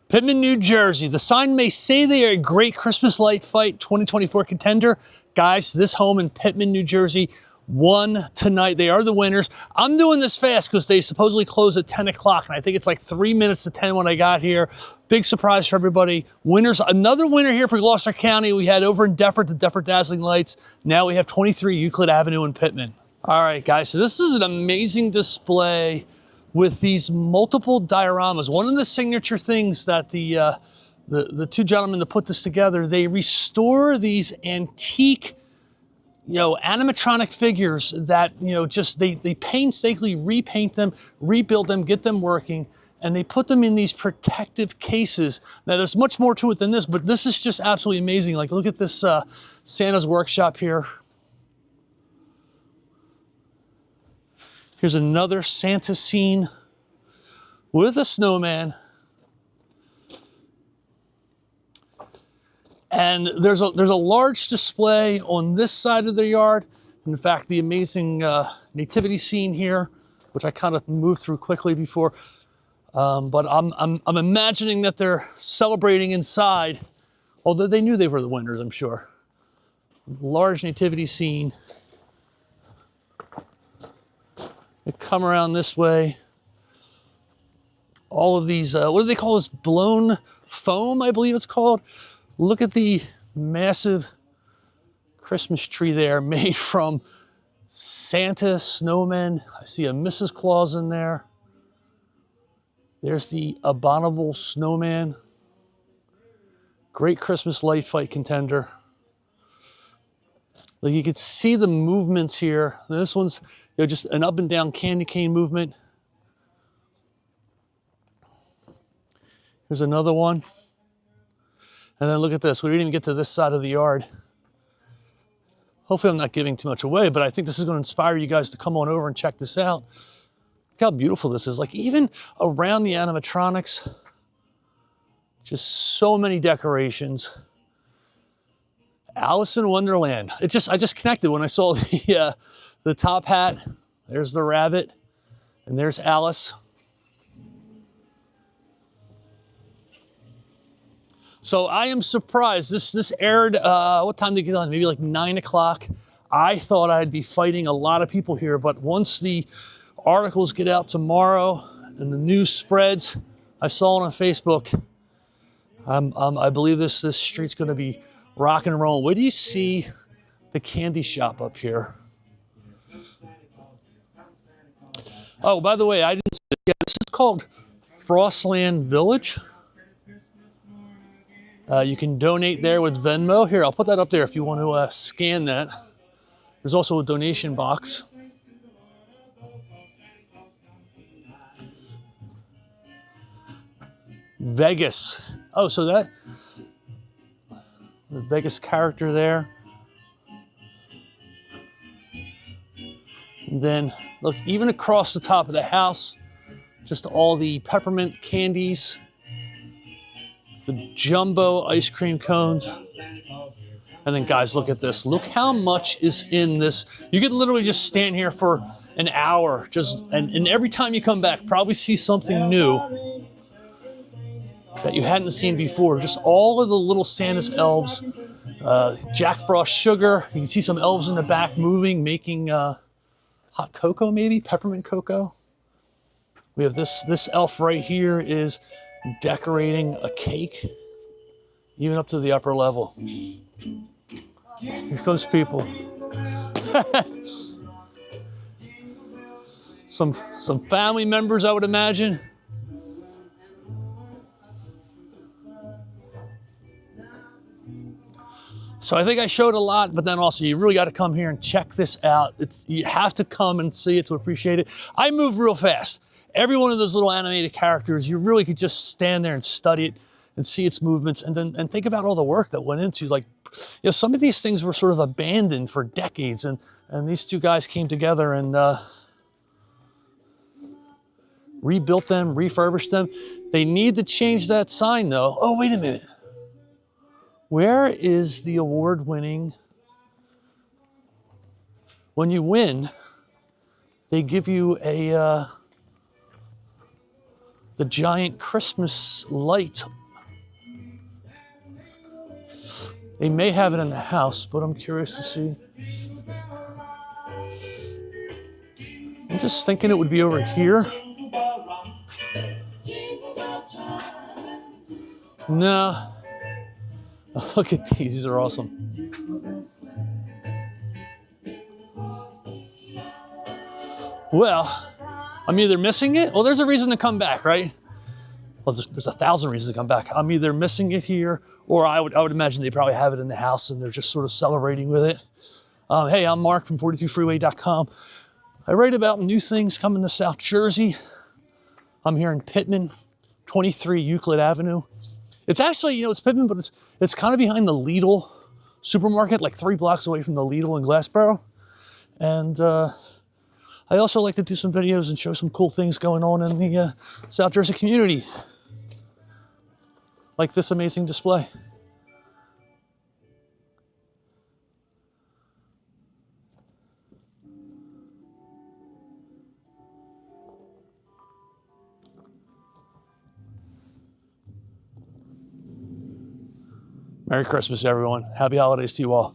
Pitman, New Jersey. The sign may say they are a great Christmas light fight 2024 contender. Guys, this home in Pitman, New Jersey won tonight. They are the winners. I'm doing this fast because they supposedly close at 10 o'clock, and I think it's like 3 minutes to 10 when I got here. Big surprise for everybody. Winners, another winner here for Gloucester County. We had over in Deffert, the Deffert Dazzling Lights. Now we have 23 Euclid Avenue in Pitman. All right, guys, so this is an amazing display with these multiple dioramas. One of the signature things that the two gentlemen that put this together, they restore these antique, animatronic figures that, just they painstakingly repaint them, rebuild them, get them working, and they put them in these protective cases. Now, there's much more to it than this, but this is just absolutely amazing. Like, look at this Santa's workshop here. Here's another Santa scene with a snowman. And there's a large display on this side of the yard. In fact, the amazing nativity scene here, which I kind of moved through quickly before. But I'm imagining that they're celebrating inside, although they knew they were the winners, I'm sure. Large nativity scene. They come around this way. All of these, what do they call this? Blown foam, I believe it's called. Look at the massive Christmas tree there made from Santa, snowmen. I see a Mrs. Claus in there. There's the abominable snowman. Great Christmas light fight contender. Like, you could see the movements here. This one's just an up and down candy cane movement. Here's another one. And then look at this. We didn't even get to this side of the yard. Hopefully I'm not giving too much away, but I think this is going to inspire you guys to come on over and check this out. Look how beautiful this is. Like, even around the animatronics, just so many decorations. Alice in Wonderland. I just connected when I saw the top hat. There's the rabbit, and there's Alice. So I am surprised. This aired, what time did it get on? Maybe like 9 o'clock. I thought I'd be fighting a lot of people here, but once the articles get out tomorrow and the news spreads, I saw it on Facebook. I believe this street's going to be rock and roll. Where do you see the candy shop up here? Oh, by the way, I didn't say it. Yeah, this is called Frostland Village. You can donate there with Venmo. Here, I'll put that up there if you want to scan that. There's also a donation box. Vegas. Oh, so the Vegas character there. And then, look, even across the top of the house, just all the peppermint candies, the jumbo ice cream cones. And then, guys, look at this. Look how much is in this. You could literally just stand here for an hour, and every time you come back, probably see something new that you hadn't seen before. Just all of the little Santa's elves. Jack Frost sugar. You can see some elves in the back moving, making hot cocoa, maybe peppermint cocoa. We have this elf right here is decorating a cake, even up to the upper level. Here comes people. some family members, I would imagine. So I think I showed a lot, but then also you really got to come here and check this out. You have to come and see it to appreciate it. I move real fast. Every one of those little animated characters, you really could just stand there and study it and see its movements, and think about all the work that went into, like, some of these things were sort of abandoned for decades, and these two guys came together and rebuilt them, refurbished them. They need to change that sign, though. Oh, wait a minute. Where is the award-winning? When you win, they give you a the giant Christmas light. They may have it in the house, but I'm curious to see. I'm just thinking it would be over here. No. Look at these. These are awesome. Well, I'm either missing it. Well, there's a reason to come back, right? Well, there's 1,000 reasons to come back. I'm either missing it here, or I would imagine they probably have it in the house and they're just sort of celebrating with it. Hey, I'm Mark from 42freeway.com. I write about new things coming to South Jersey. I'm here in Pitman, 23 Euclid Avenue. It's actually, you know, it's Pitman, but it's kind of behind the Lidl supermarket, like 3 blocks away from the Lidl in Glassboro. And I also like to do some videos and show some cool things going on in the South Jersey community. Like this amazing display. Merry Christmas, everyone. Happy holidays to you all.